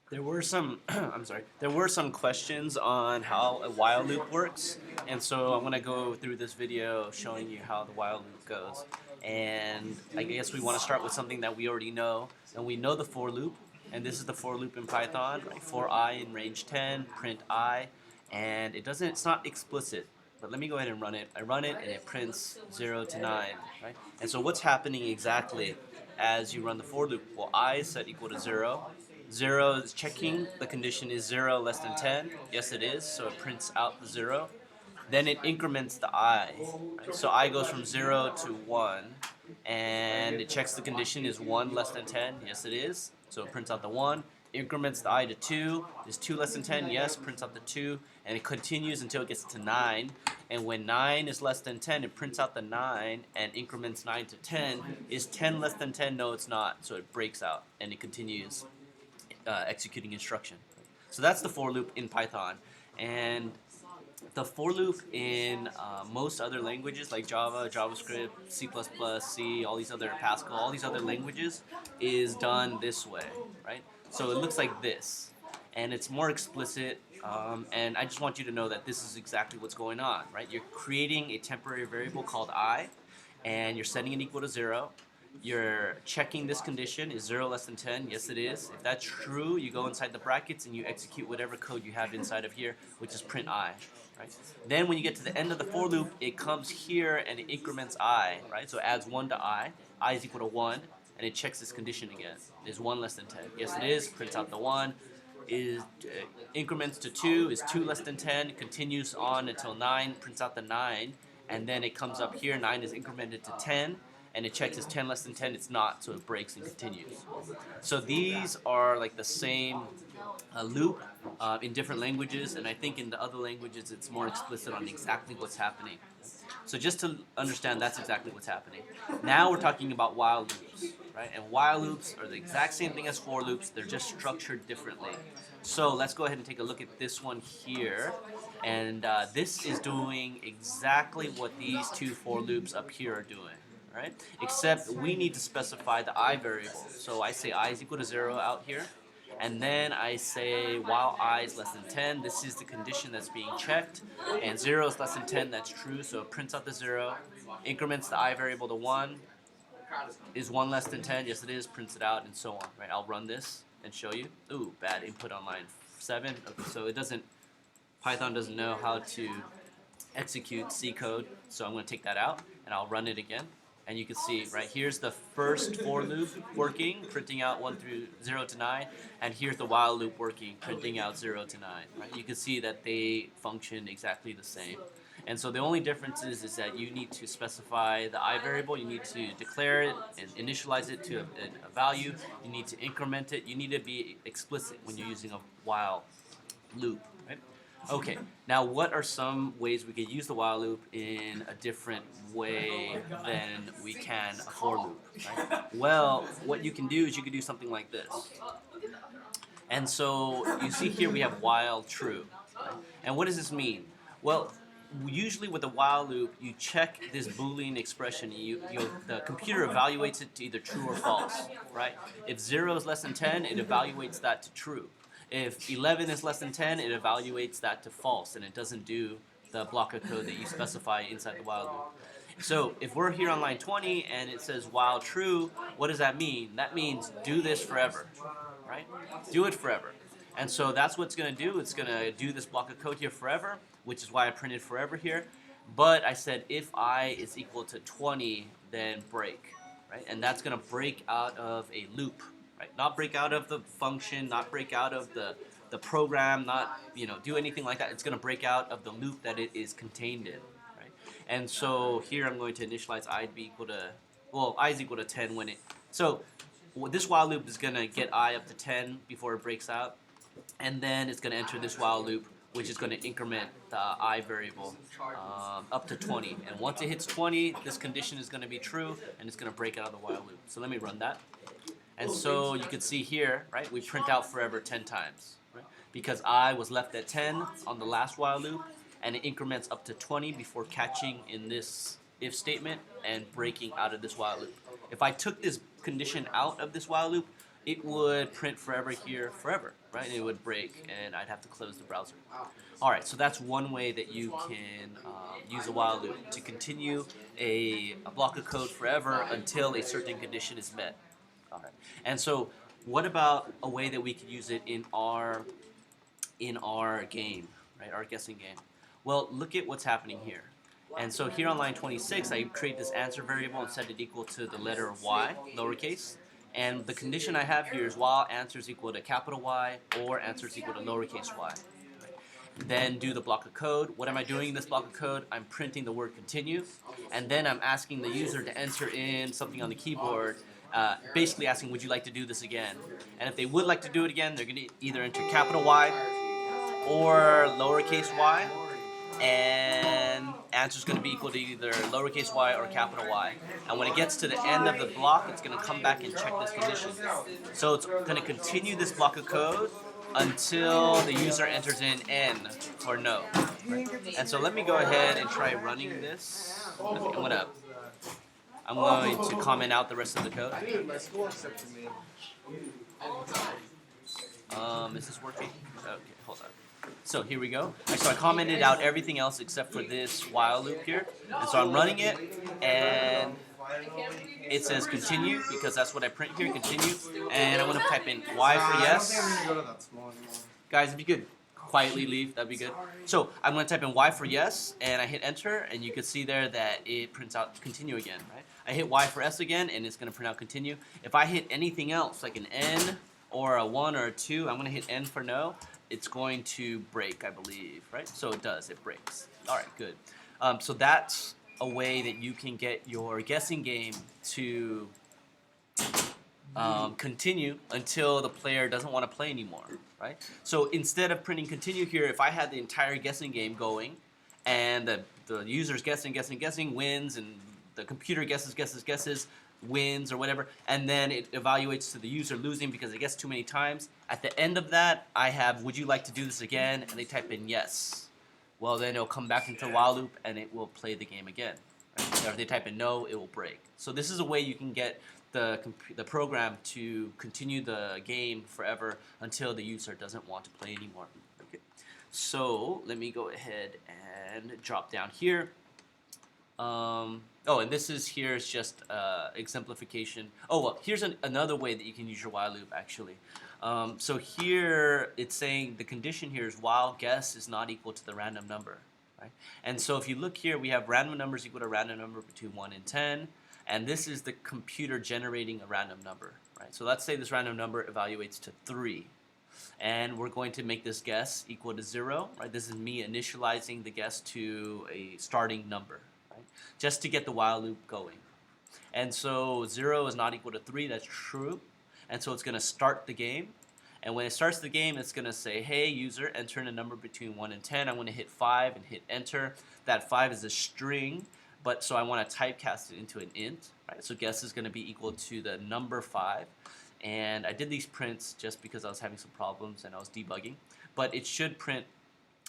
There were some, I'm sorry, there were some questions on how a while loop works, and so I'm gonna go through this video showing you how the while loop goes. And I guess we want to start with something that we already know, and we know the for loop, and this is the for loop in Python, right? For I in range 10, print I, and it's not explicit, but let me go ahead and run it. I run it and it prints 0 to 9, right? And so what's happening exactly as you run the for loop? Well, I is set equal to 0. 0 is checking the condition is 0 less than 10. Yes, it is, so it prints out the 0. Then it increments the I. Right? So I goes from 0 to 1, and it checks the condition is 1 less than 10. Yes, it is, so it prints out the 1. Increments the I to 2. Is 2 less than 10? Yes, prints out the 2. And it continues until it gets to 9. And when 9 is less than 10, it prints out the 9 and increments 9 to 10. Is 10 less than 10? No, it's not. So it breaks out and it continues executing instruction. So that's the for loop in Python. And the for loop in most other languages like Java, JavaScript, C++, C, all these other Pascal, all these other languages is done this way, right? So it looks like this, and it's more explicit. And I just want you to know that this is exactly what's going on, right? You're creating a temporary variable called I, and you're setting it equal to 0. You're checking this condition, is 0 less than 10? Yes, it is. If that's true, you go inside the brackets and you execute whatever code you have inside of here, which is print I. Right? Then when you get to the end of the for loop, it comes here and it increments I, right? So it adds 1 to I is equal to 1, and it checks this condition again. Is 1 less than 10? Yes, it is. Prints out the 1. Is increments to 2, is 2 less than 10, continues on until 9, prints out the 9, and then it comes up here, 9 is incremented to 10, and it checks is 10 less than 10, it's not, so it breaks and continues. So these are like the same loop in different languages, and I think in the other languages it's more explicit on exactly what's happening. So just to understand, that's exactly what's happening. Now we're talking about while loops, right? And while loops are the exact same thing as for loops, they're just structured differently. So let's go ahead and take a look at this one here. And this is doing exactly what these two for loops up here are doing. Right? Except we need to specify the I variable. So I say I is equal to 0 out here. And then I say while I is less than 10, this is the condition that's being checked. And 0 is less than 10, that's true, so it prints out the 0. Increments the I variable to 1. Is 1 less than 10? Yes, it is. Prints it out, and so on. Right? I'll run this and show you. Ooh, bad input on line 7. Okay, so it doesn't, Python doesn't know how to execute C code, so I'm going to take that out, and I'll run it again. And you can see, right, here's the first for loop working, printing out 1 through 0 to 9, and here's the while loop working, printing out 0 to 9. Right? You can see that they function exactly the same. And so the only difference is that you need to specify the I variable, you need to declare it and initialize it to a value, you need to increment it, you need to be explicit when you're using a while loop. Right? Okay, now what are some ways we could use the while loop in a different way than we can a for loop? Right? Well, what you can do is you could do something like this. And so you see here we have while true. Right? And what does this mean? Well, usually with the while loop, you check this Boolean expression. The computer evaluates it to either true or false, right? If 0 is less than 10, it evaluates that to true. If 11 is less than 10, it evaluates that to false, and it doesn't do the block of code that you specify inside the while loop. So if we're here on line 20 and it says while true, what does that mean? That means do this forever, right? Do it forever. And so that's what it's going to do. It's going to do this block of code here forever, which is why I printed forever here. But I said if I is equal to 20, then break, right? And that's going to break out of a loop, right? Not break out of the function, not break out of the program, not do anything like that. It's going to break out of the loop that it is contained in, right? And so here I'm going to initialize I to be equal to, well, I is equal to 10 when it, so this while loop is going to get I up to 10 before it breaks out. And then it's going to enter this while loop, which is going to increment the I variable up to 20. And once it hits 20, this condition is going to be true, and it's going to break out of the while loop. So let me run that. And so you can see here, right, we print out forever 10 times, right? Because I was left at 10 on the last while loop, and it increments up to 20 before catching in this if statement and breaking out of this while loop. If I took this condition out of this while loop, it would print forever here, forever, right? And it would break, and I'd have to close the browser. All right, so that's one way that you can use a while loop to continue a block of code forever until a certain condition is met. All right, and so what about a way that we could use it in our game, right? Our guessing game. Well, look at what's happening here. And so here on line 26, I create this answer variable and set it equal to the letter y, lowercase. And the condition I have here is while answer is equal to capital Y or answer is equal to lowercase y. Then do the block of code. What am I doing in this block of code? I'm printing the word continue, and then I'm asking the user to enter in something on the keyboard, basically asking, would you like to do this again? And if they would like to do it again, they're going to either enter capital Y or lowercase y, and answer is going to be equal to either lowercase y or capital Y. And when it gets to the end of the block, it's going to come back and check this condition. So it's going to continue this block of code until the user enters in N for no. And so let me go ahead and try running this. I'm going to comment out the rest of the code. Is this working? Okay, hold on. So here we go. So I commented out everything else except for this while loop here. And so I'm running it, and it says continue because that's what I print here, continue. And I'm going to type in Y for yes. Guys, if you could quietly leave, that'd be good. So I'm going to type in Y for yes, and I hit enter, and you can see there that it prints out continue again, right? I hit Y for S again, and it's going to print out continue. If I hit anything else, like an N or a 1 or a 2, I'm going to hit N for no. It's going to break, I believe, right? So it does, it breaks. All right, good. So that's a way that you can get your guessing game to continue until the player doesn't want to play anymore, right? So instead of printing continue here, if I had the entire guessing game going and the user's guessing, wins, and the computer guesses, wins or whatever, and then it evaluates to the user losing because it guessed too many times. At the end of that, I have, would you like to do this again? And they type in yes. Well, then it'll come back into the while loop and it will play the game again. Right? Or if they type in no, it will break. So this is a way you can get the program to continue the game forever until the user doesn't want to play anymore. Okay. So let me go ahead and drop down here. Oh, and this is here is just exemplification. Oh, well, here's another way that you can use your while loop, actually. So here it's saying the condition here is while guess is not equal to the random number, right? And so if you look here, we have random numbers equal to random number between 1 and 10, and this is the computer generating a random number, right? So let's say this random number evaluates to 3, and we're going to make this guess equal to 0, right? This is me initializing the guess to a starting number, right? Just to get the while loop going. And so 0 is not equal to 3, that's true. And so it's going to start the game. And when it starts the game, it's going to say, hey, user, enter in a number between 1 and 10. I'm going to hit 5 and hit enter. That 5 is a string, but so I want to typecast it into an int, right? So guess is going to be equal to the number 5. And I did these prints just because I was having some problems and I was debugging. But it should print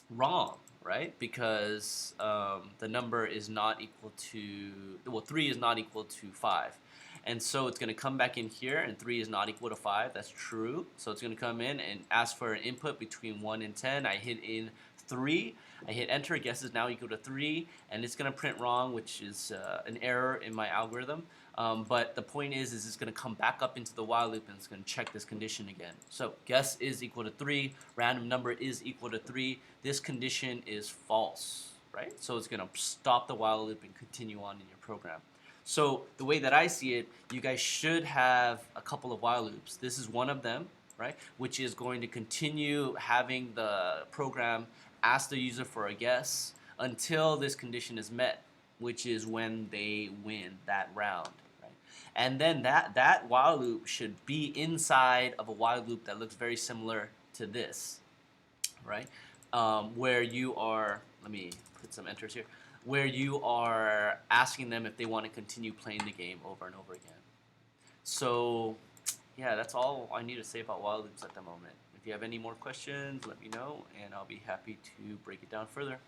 wrong, right? Because the number is not equal to, well, 3 is not equal to 5. And so it's going to come back in here, and 3 is not equal to 5. That's true. So it's going to come in and ask for an input between 1 and 10. I hit in 3. I hit enter. Guess is now equal to 3. And it's going to print wrong, which is an error in my algorithm. But the point is it's going to come back up into the while loop, and it's going to check this condition again. So guess is equal to 3. Random number is equal to 3. This condition is false, right? So it's going to stop the while loop and continue on in your program. So the way that I see it, you guys should have a couple of while loops. This is one of them, right? Which is going to continue having the program ask the user for a guess until this condition is met, which is when they win that round, right? And then that while loop should be inside of a while loop that looks very similar to this, right? Where you are, let me put some enters here, where you are asking them if they want to continue playing the game over and over again. So, yeah, that's all I need to say about while loops at the moment. If you have any more questions, let me know, and I'll be happy to break it down further.